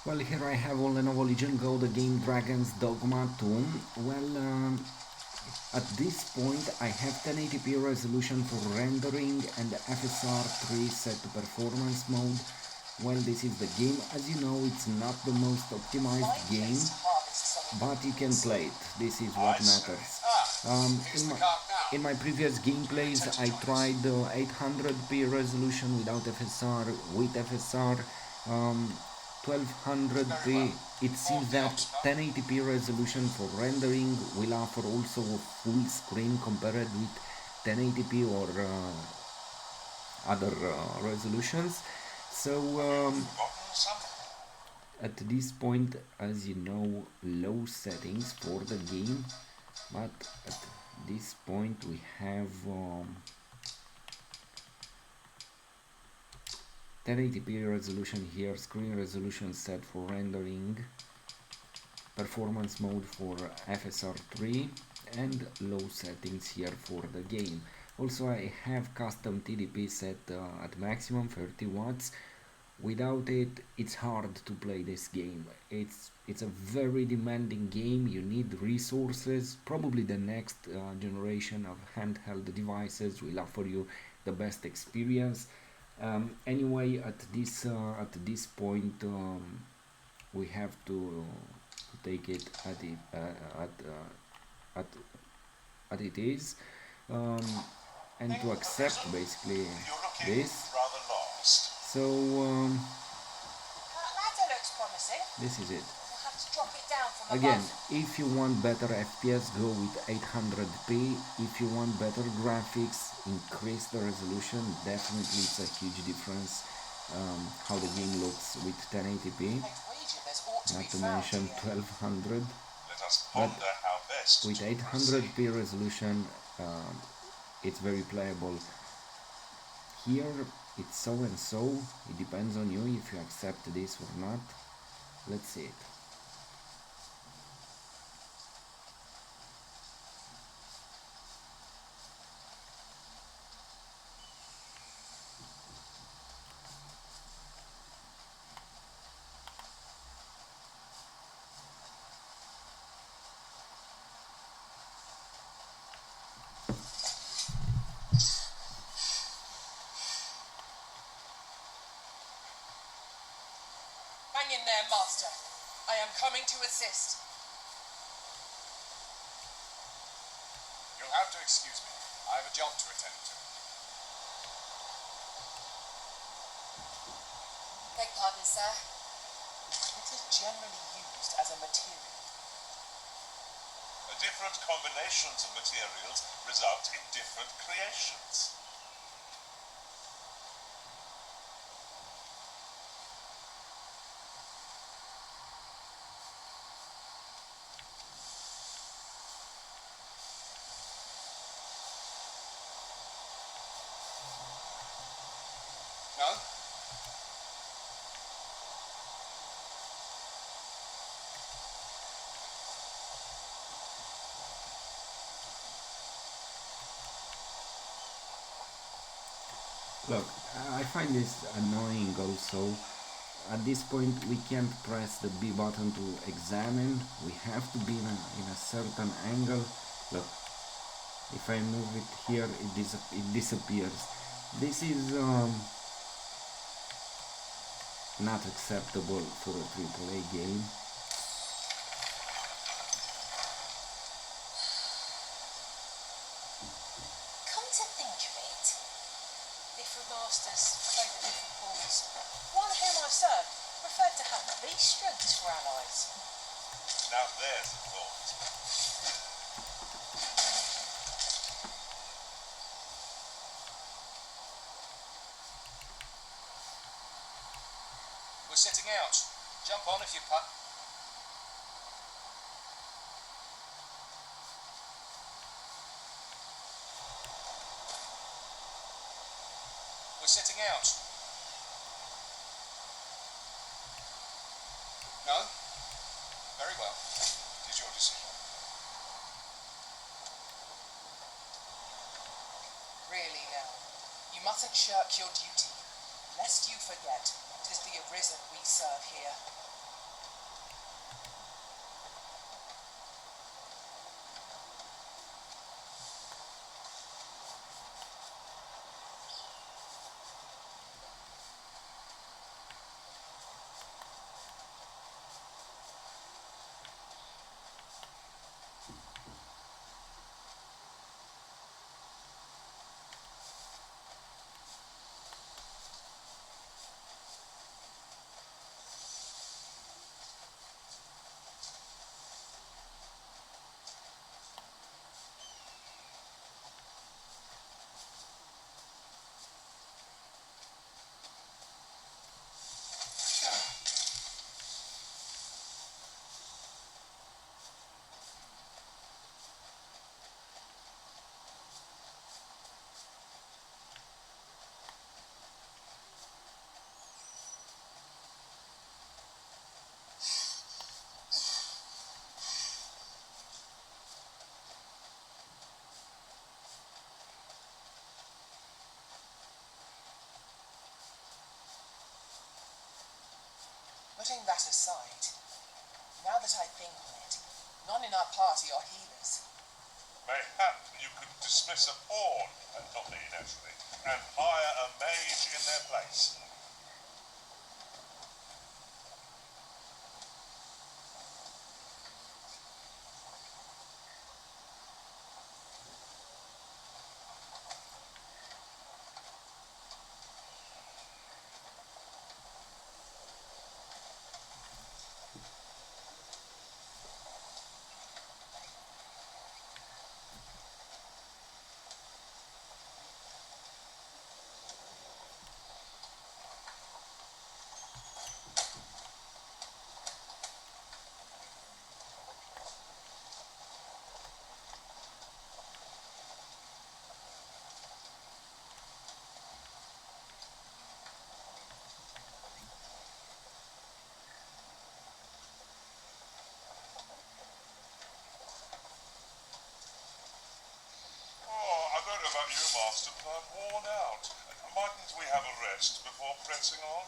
Well, here I have on Lenovo Legion GO the game Dragon's Dogma 2. Well, at this point I have 1080p resolution for rendering and FSR 3 set to performance mode. Well, this is the game. As you know, it's not the most optimized game, but you can play it. This is what matters. Um, in my in my previous gameplays, I tried 800p resolution without FSR, with FSR, 1200p. It seems that 1080p resolution for rendering will offer also a full screen compared with 1080p or other resolutions. So at this point, as you know, low settings for the game, but at this point we have 1080p resolution here, screen resolution set for rendering, performance mode for FSR3, and low settings here for the game. Also, I have custom TDP set at maximum 30 watts. Without it, it's hard to play this game. It's a very demanding game. You need resources. Probably the next generation of handheld devices will offer you the best experience. Anyway, at this point, we have to take it at at it is, um, and to accept basically this. So this is it. Again, if you want better FPS, go with 800p. If you want better graphics, increase the resolution. Definitely, it's a huge difference how the game looks with 1080p. Not to mention 1200. But with 800p resolution, it's very playable. Here, it's so and so. It depends on you if you accept this or not. Let's see it. Hang in there, Master. I am coming to assist. You'll have to excuse me. I have a job to attend to. Beg pardon, sir. It is generally used as a material. Different combinations of materials result in different creations. No? Look, I find this annoying also. At this point we can't press the B button to examine. We have to be in a certain angle. Look, if I move it here, it disappears. This is not acceptable for a AAA game. Come to think of it, different masters favour different forms. One whom I served preferred to have beast strengths for allies. Now there's a thought. We're setting out. Jump on if you putt. We're setting out. No? Very well. It is your decision. Really now, you mustn't shirk your duty, lest you forget 'tis the Arisen we serve here. Putting that aside, now that I think on it, none in our party are healers. Mayhap you could dismiss a pawn, not me naturally, and hire a mage in their place. Oh, I don't know about you, Master, but I'm worn out. Mightn't we have a rest before pressing on?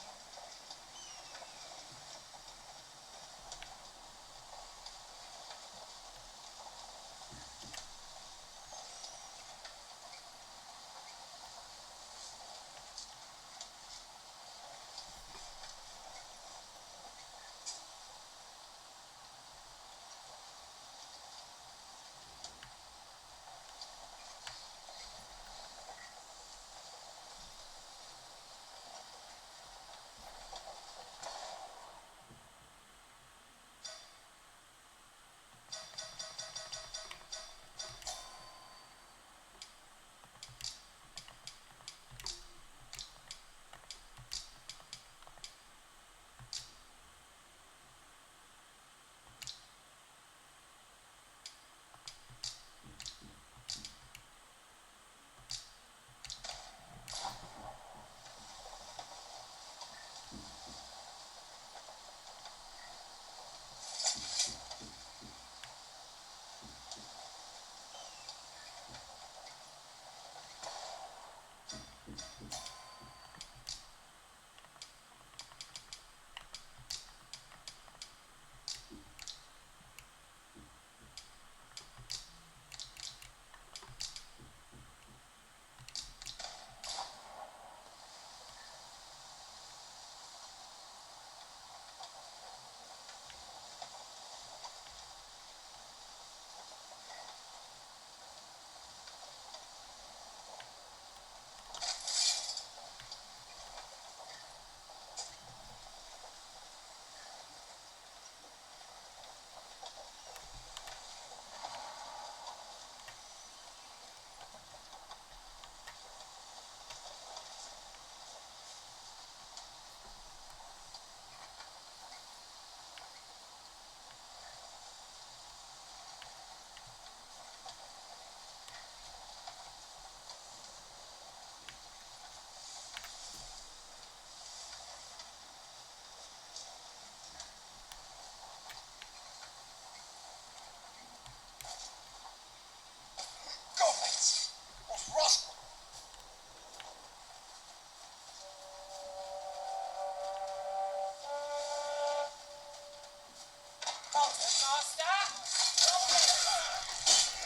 Goblins! What rot!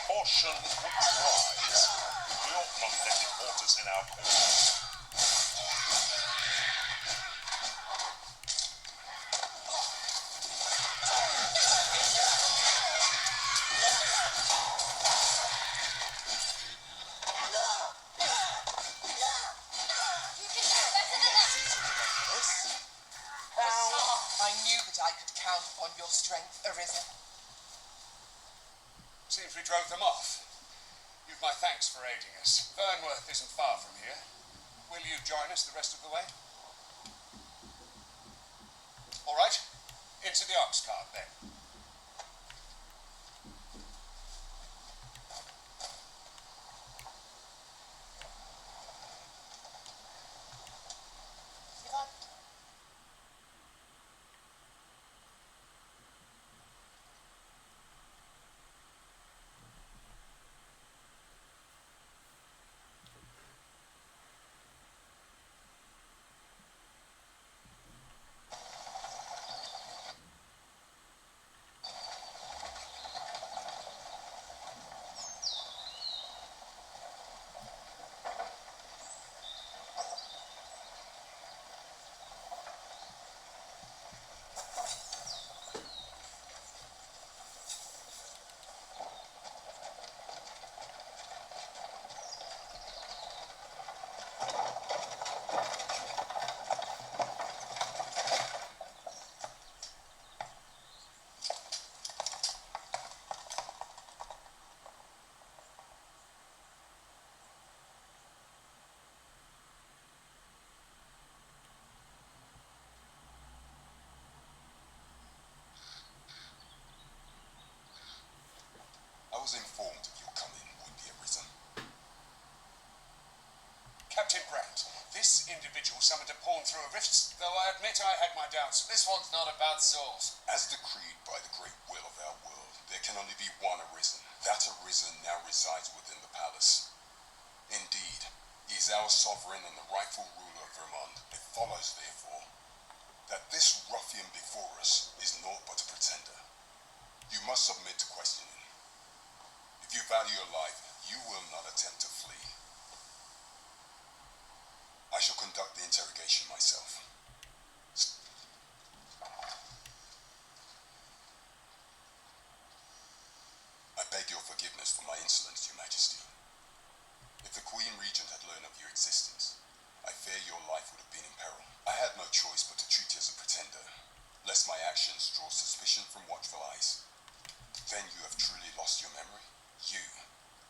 Caution would rise. We ought not let it haunt us in our cause. I knew that I could count upon your strength, Arisen. Seems we drove them off. You've my thanks for aiding us. Fernworth isn't far from here. Will you join us the rest of the way? All right. Into the ox cart, then. If I... individual summoned a pawn through a rift, though I admit I had my doubts. This one's not a bad sort. As decreed by the great will of our world, there can only be one Arisen. That Arisen now resides within the palace. Indeed, he is our sovereign and the rightful ruler of Vermont. It follows, therefore, that this ruffian before us is naught but a pretender. You must submit to questioning. If you value your life, you will not attempt to flee. I shall conduct the interrogation myself. I beg your forgiveness for my insolence, Your Majesty. If the Queen Regent had learned of your existence, I fear your life would have been in peril. I had no choice but to treat you as a pretender, lest my actions draw suspicion from watchful eyes. Then you have truly lost your memory. You,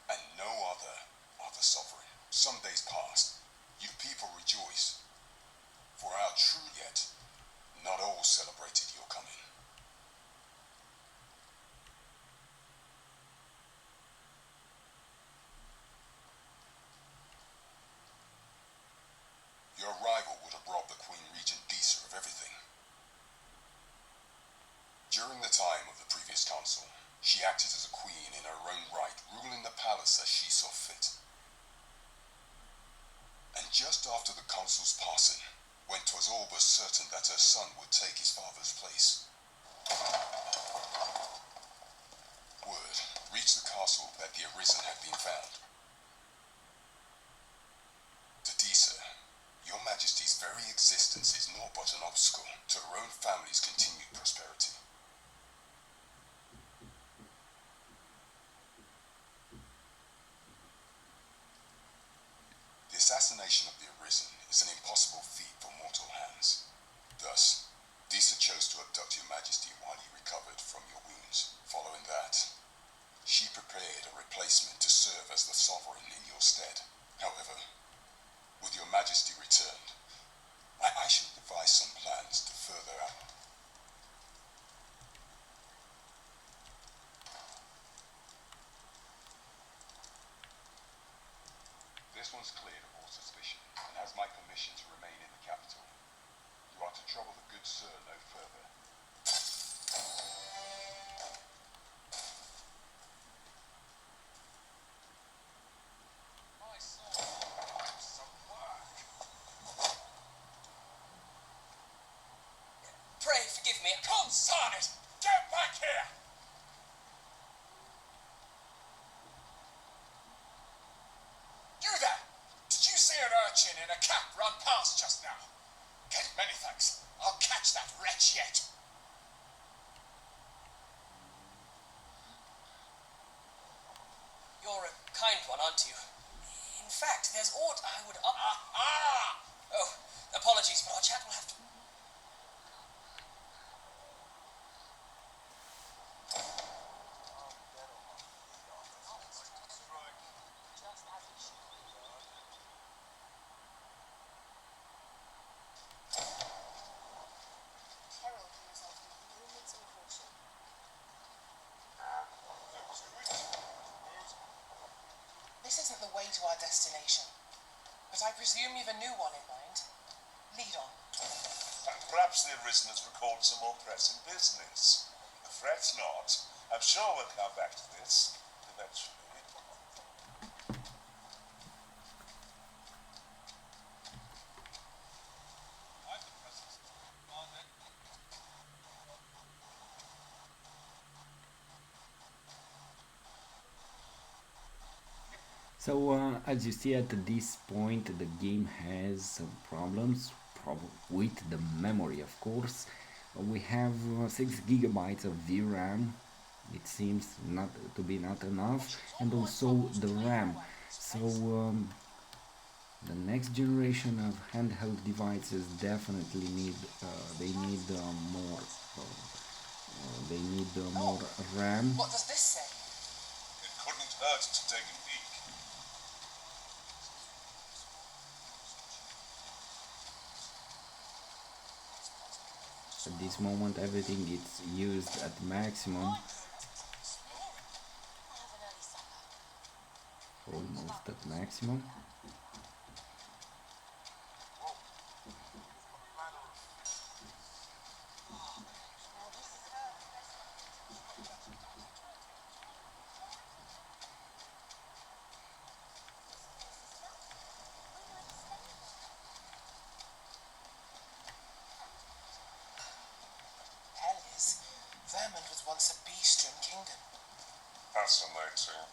and no other, are the sovereign. Some days passed. You people rejoice. For our true yet, not all celebrated your coming. Your arrival would have robbed the Queen Regent Disa of everything. During the time of the previous council, she acted as a queen in her own right, ruling the palace as she saw fit. And just after the consul's passing, when 'twas all but certain that her son would take his father's place, word reached the castle that the Arisen had been found. To Disa, your Majesty's very existence is naught but an obstacle to her own family's continued prosperity. The assassination of the Arisen is an impossible feat for mortal hands. Thus, Disa chose to abduct your Majesty while you recovered from your wounds. Following that, she prepared a replacement to serve as the sovereign in your stead. However, with your Majesty returned, I shall devise some plans to further our... This one's cleared of all suspicion and has my permission to remain in the capital. You are to trouble the good sir no further. My sword, some work. Pray forgive me. Consign it! Get back here! You there! Did you see an urchin in a cap run past just now? Many thanks. I'll catch that wretch yet. You're a kind one, aren't you? In fact, there's aught I would Ah! Oh, apologies, but our chat will have to... This isn't the way to our destination, but I presume you've a new one in mind. Lead on. Perhaps the Arisen has recalled some more pressing business. Fret not. I'm sure we'll come back to this eventually. So as you see, at this point the game has some problems with the memory, of course. We have 6 gigabytes of VRAM. It seems not to be not enough, and also the RAM. So the next generation of handheld devices definitely need more. They need more RAM. What does this say? It couldn't hurt to take a peek. At this moment everything is used at maximum, almost at maximum. once a bee-strewn kingdom. Fascinating.